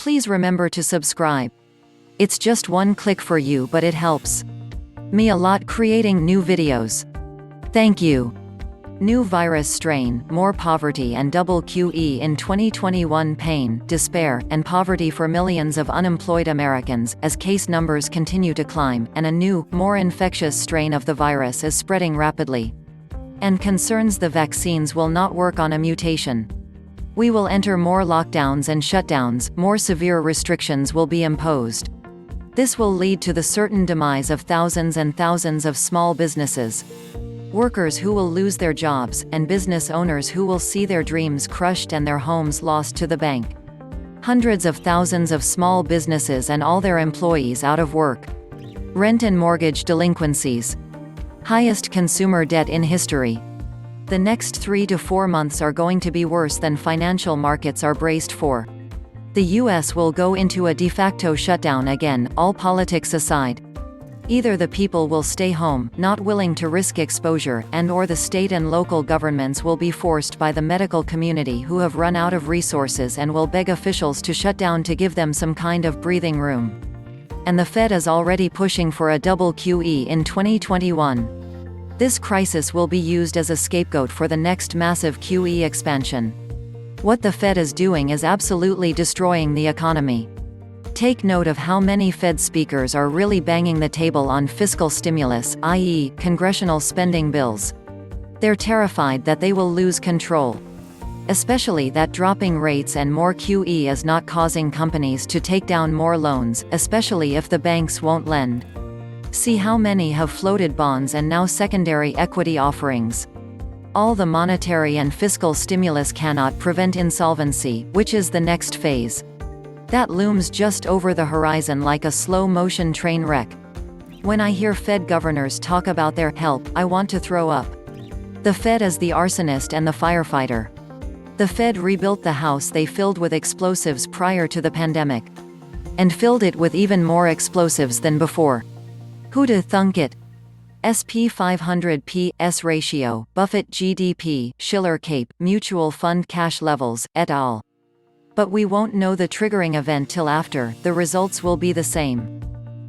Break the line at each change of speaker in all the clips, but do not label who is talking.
Please remember to subscribe. It's just one click for you, but it helps me a lot creating new videos. Thank you. New virus strain, more poverty and double QE in 2021. Pain, despair, and poverty for millions of unemployed Americans, as case numbers continue to climb, and a new, more infectious strain of the virus is spreading rapidly. And concerns the vaccines will not work on a mutation. We will enter more lockdowns and shutdowns, more severe restrictions will be imposed. This will lead to the certain demise of thousands and thousands of small businesses. Workers who will lose their jobs, and business owners who will see their dreams crushed and their homes lost to the bank. Hundreds of thousands of small businesses and all their employees out of work. Rent and mortgage delinquencies. Highest consumer debt in history. The next 3 to 4 months are going to be worse than financial markets are braced for. The US will go into a de facto shutdown again, all politics aside. Either the people will stay home, not willing to risk exposure, and/or the state and local governments will be forced by the medical community who have run out of resources and will beg officials to shut down to give them some kind of breathing room. And the Fed is already pushing for a double QE in 2021. This crisis will be used as a scapegoat for the next massive QE expansion. What the Fed is doing is absolutely destroying the economy. Take note of how many Fed speakers are really banging the table on fiscal stimulus, i.e., congressional spending bills. They're terrified that they will lose control. Especially that dropping rates and more QE is not causing companies to take down more loans, especially if the banks won't lend. See how many have floated bonds and now secondary equity offerings. All the monetary and fiscal stimulus cannot prevent insolvency, which is the next phase. That looms just over the horizon like a slow-motion train wreck. When I hear Fed governors talk about their help, I want to throw up. The Fed is the arsonist and the firefighter. The Fed rebuilt the house they filled with explosives prior to the pandemic. And filled it with even more explosives than before. Who'da thunk it? SP 500 P/S ratio, Buffett GDP, Shiller Cape, mutual fund cash levels, et al. But we won't know the triggering event till after. The results will be the same.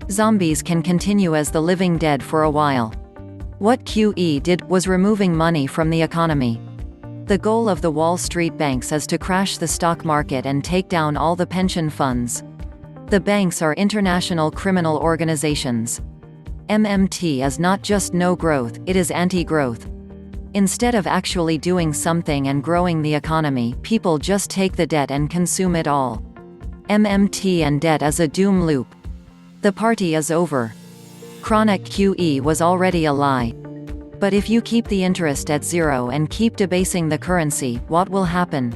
Zombies can continue as the living dead for a while. What QE did was removing money from the economy. The goal of the Wall Street banks is to crash the stock market and take down all the pension funds. The banks are international criminal organizations. MMT is not just no growth, it is anti-growth. Instead of actually doing something and growing the economy, people just take the debt and consume it all. MMT and debt is a doom loop. The party is over. Chronic QE was already a lie. But if you keep the interest at zero and keep debasing the currency, what will happen?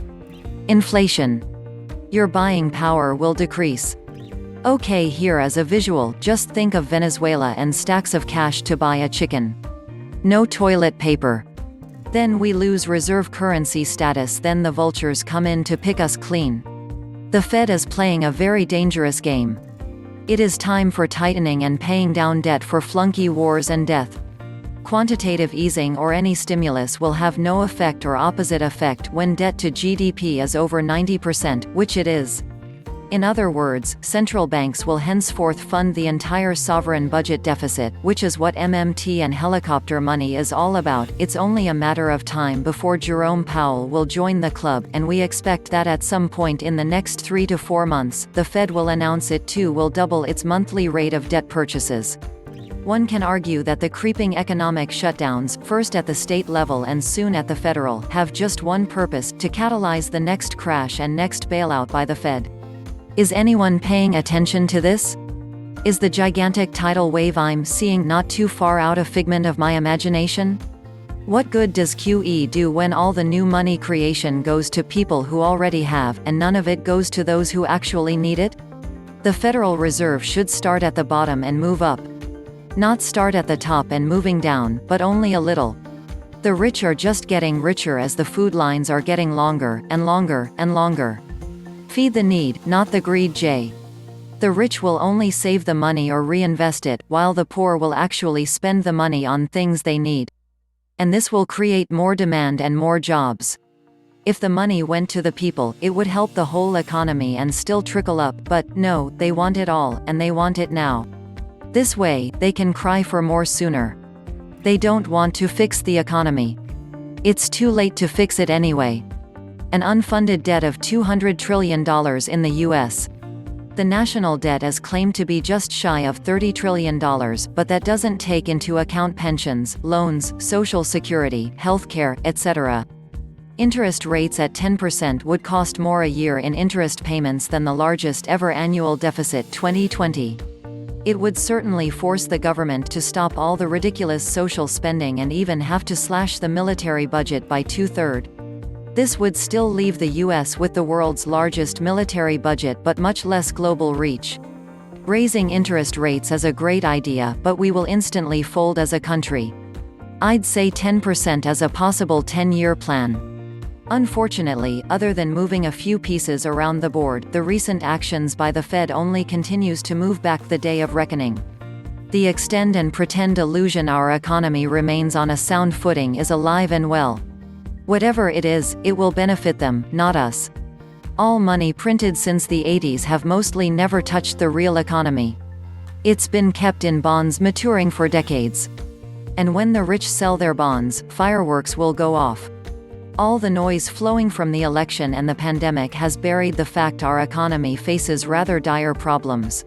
Inflation. Your buying power will decrease. Okay, here is a visual. Just think of Venezuela and stacks of cash to buy a chicken. No toilet paper. Then we lose reserve currency status, then the vultures come in to pick us clean. The Fed is playing a very dangerous game. It is time for tightening and paying down debt for flunky wars and death. Quantitative easing or any stimulus will have no effect or opposite effect when debt to GDP is over 90%, which it is. In other words, central banks will henceforth fund the entire sovereign budget deficit, which is what MMT and helicopter money is all about. It's only a matter of time before Jerome Powell will join the club, and we expect that at some point in the next 3 to 4 months, the Fed will announce it too will double its monthly rate of debt purchases. One can argue that the creeping economic shutdowns, first at the state level and soon at the federal, have just one purpose: to catalyze the next crash and next bailout by the Fed. Is anyone paying attention to this? Is the gigantic tidal wave I'm seeing not too far out a figment of my imagination? What good does QE do when all the new money creation goes to people who already have, and none of it goes to those who actually need it? The Federal Reserve should start at the bottom and move up. Not start at the top and moving down, but only a little. The rich are just getting richer as the food lines are getting longer, and longer, and longer. Feed the need, not the greed, Jay. The rich will only save the money or reinvest it, while the poor will actually spend the money on things they need. And this will create more demand and more jobs. If the money went to the people, it would help the whole economy and still trickle up, but no, they want it all, and they want it now. This way, they can cry for more sooner. They don't want to fix the economy. It's too late to fix it anyway. An unfunded debt of $200 trillion in the U.S. The national debt is claimed to be just shy of $30 trillion, but that doesn't take into account pensions, loans, social security, healthcare, etc. Interest rates at 10% would cost more a year in interest payments than the largest ever annual deficit 2020. It would certainly force the government to stop all the ridiculous social spending and even have to slash the military budget by 2/3. This would still leave the US with the world's largest military budget but much less global reach. Raising interest rates is a great idea, but we will instantly fold as a country. I'd say 10% as a possible 10-year plan. Unfortunately, other than moving a few pieces around the board, the recent actions by the Fed only continues to move back the day of reckoning. The extend and pretend illusion our economy remains on a sound footing is alive and well. Whatever it is, it will benefit them, not us. All money printed since the 80s have mostly never touched the real economy. It's been kept in bonds maturing for decades. And when the rich sell their bonds, fireworks will go off. All the noise flowing from the election and the pandemic has buried the fact our economy faces rather dire problems.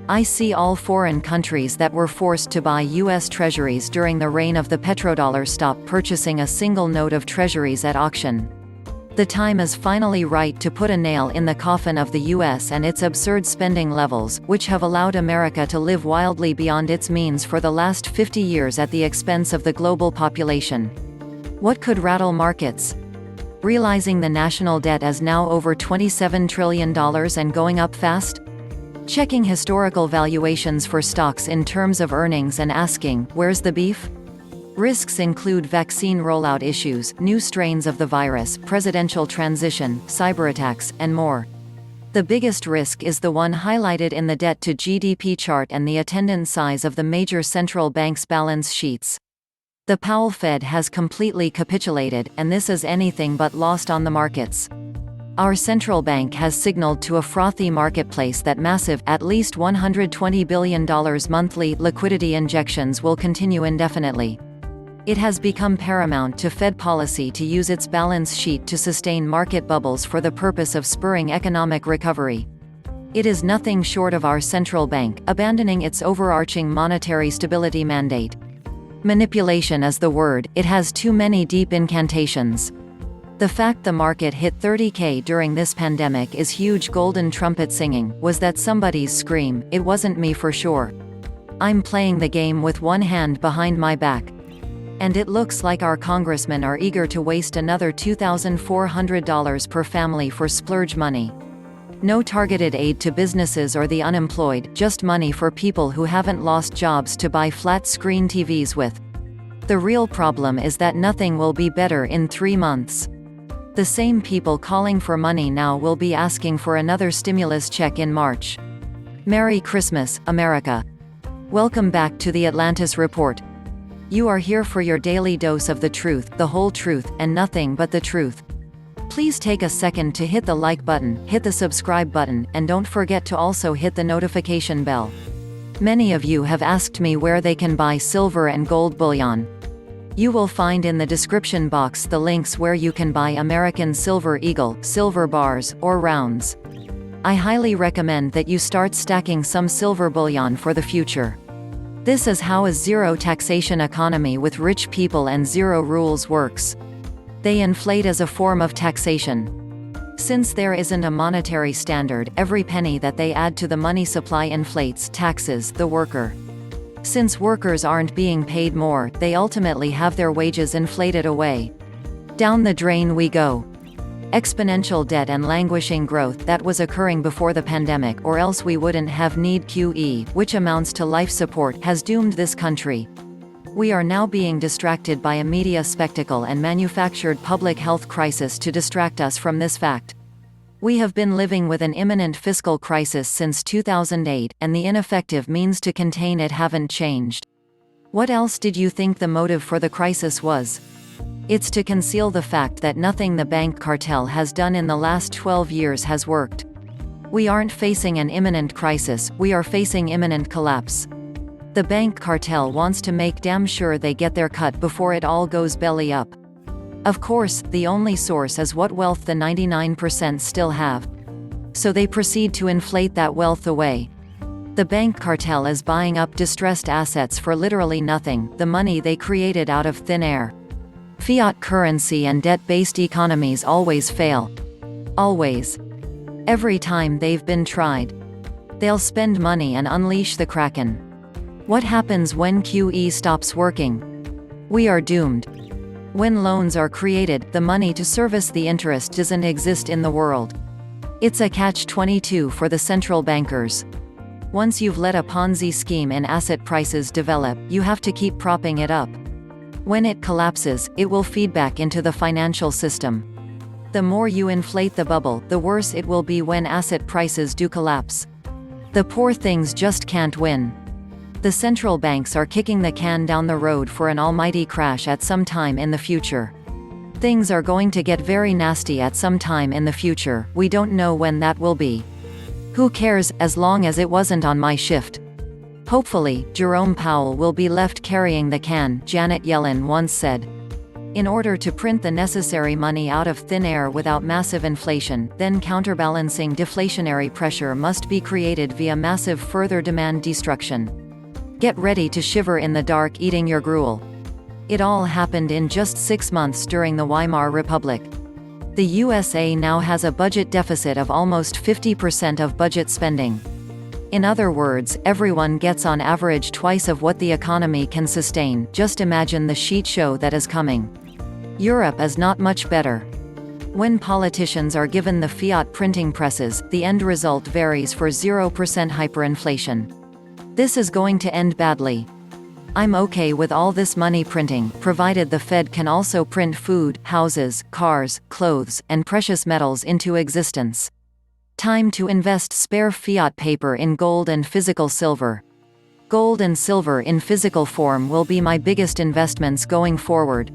I see all foreign countries that were forced to buy U.S. treasuries during the reign of the petrodollar stop purchasing a single note of treasuries at auction. The time is finally right to put a nail in the coffin of the U.S. and its absurd spending levels, which have allowed America to live wildly beyond its means for the last 50 years at the expense of the global population. What could rattle markets? Realizing the national debt is now over $27 trillion and going up fast? Checking historical valuations for stocks in terms of earnings and asking, where's the beef? Risks include vaccine rollout issues, new strains of the virus, presidential transition, cyberattacks, and more. The biggest risk is the one highlighted in the debt to GDP chart and the attendant size of the major central banks' balance sheets. The Powell Fed has completely capitulated, and this is anything but lost on the markets. Our central bank has signaled to a frothy marketplace that massive, at least $120 billion monthly, liquidity injections will continue indefinitely. It has become paramount to Fed policy to use its balance sheet to sustain market bubbles for the purpose of spurring economic recovery. It is nothing short of our central bank abandoning its overarching monetary stability mandate. Manipulation is the word, it has too many deep incantations. The fact the market hit 30K during this pandemic is huge golden trumpet singing. Was that somebody's scream? It wasn't me for sure. I'm playing the game with one hand behind my back. And it looks like our congressmen are eager to waste another $2,400 per family for splurge money. No targeted aid to businesses or the unemployed, just money for people who haven't lost jobs to buy flat-screen TVs with. The real problem is that nothing will be better in 3 months. The same people calling for money now will be asking for another stimulus check in March. Merry Christmas, America. Welcome back to the Atlantis Report. You are here for your daily dose of the truth, the whole truth, and nothing but the truth. Please take a second to hit the like button, hit the subscribe button, and don't forget to also hit the notification bell. Many of you have asked me where they can buy silver and gold bullion. You will find in the description box the links where you can buy American Silver Eagle, silver bars, or rounds. I highly recommend that you start stacking some silver bullion for the future. This is how a zero taxation economy with rich people and zero rules works. They inflate as a form of taxation. Since there isn't a monetary standard, every penny that they add to the money supply inflates taxes the worker. Since workers aren't being paid more, they ultimately have their wages inflated away. Down the drain we go. Exponential debt and languishing growth that was occurring before the pandemic, or else we wouldn't have need QE, which amounts to life support, has doomed this country. We are now being distracted by a media spectacle and manufactured public health crisis to distract us from this fact. We have been living with an imminent fiscal crisis since 2008, and the ineffective means to contain it haven't changed. What else did you think the motive for the crisis was? It's to conceal the fact that nothing the bank cartel has done in the last 12 years has worked. We aren't facing an imminent crisis, we are facing imminent collapse. The bank cartel wants to make damn sure they get their cut before it all goes belly up. Of course, the only source is what wealth the 99% still have. So they proceed to inflate that wealth away. The bank cartel is buying up distressed assets for literally nothing, the money they created out of thin air. Fiat currency and debt-based economies always fail. Always. Every time they've been tried. They'll spend money and unleash the Kraken. What happens when QE stops working? We are doomed. When loans are created, the money to service the interest doesn't exist in the world. It's a catch-22 for the central bankers. Once you've let a Ponzi scheme in asset prices develop, you have to keep propping it up. When it collapses, it will feed back into the financial system. The more you inflate the bubble, the worse it will be when asset prices do collapse. The poor things just can't win. The central banks are kicking the can down the road for an almighty crash at some time in the future. Things are going to get very nasty at some time in the future, we don't know when that will be. Who cares, as long as it wasn't on my shift. Hopefully, Jerome Powell will be left carrying the can, Janet Yellen once said. In order to print the necessary money out of thin air without massive inflation, then counterbalancing deflationary pressure must be created via massive further demand destruction. Get ready to shiver in the dark eating your gruel. It all happened in just 6 months during the Weimar Republic. The USA now has a budget deficit of almost 50% of budget spending. In other words, everyone gets on average twice of what the economy can sustain. Just imagine the shit show that is coming. Europe is not much better. When politicians are given the fiat printing presses, the end result varies for 0% hyperinflation. This is going to end badly. I'm okay with all this money printing, provided the Fed can also print food, houses, cars, clothes, and precious metals into existence. Time to invest spare fiat paper in gold and physical silver. Gold and silver in physical form will be my biggest investments going forward.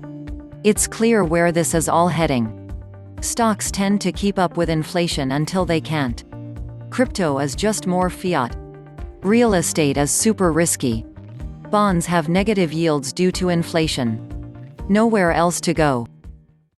It's clear where this is all heading. Stocks tend to keep up with inflation until they can't. Crypto is just more fiat. Real estate is super risky. Bonds have negative yields due to inflation. Nowhere else to go.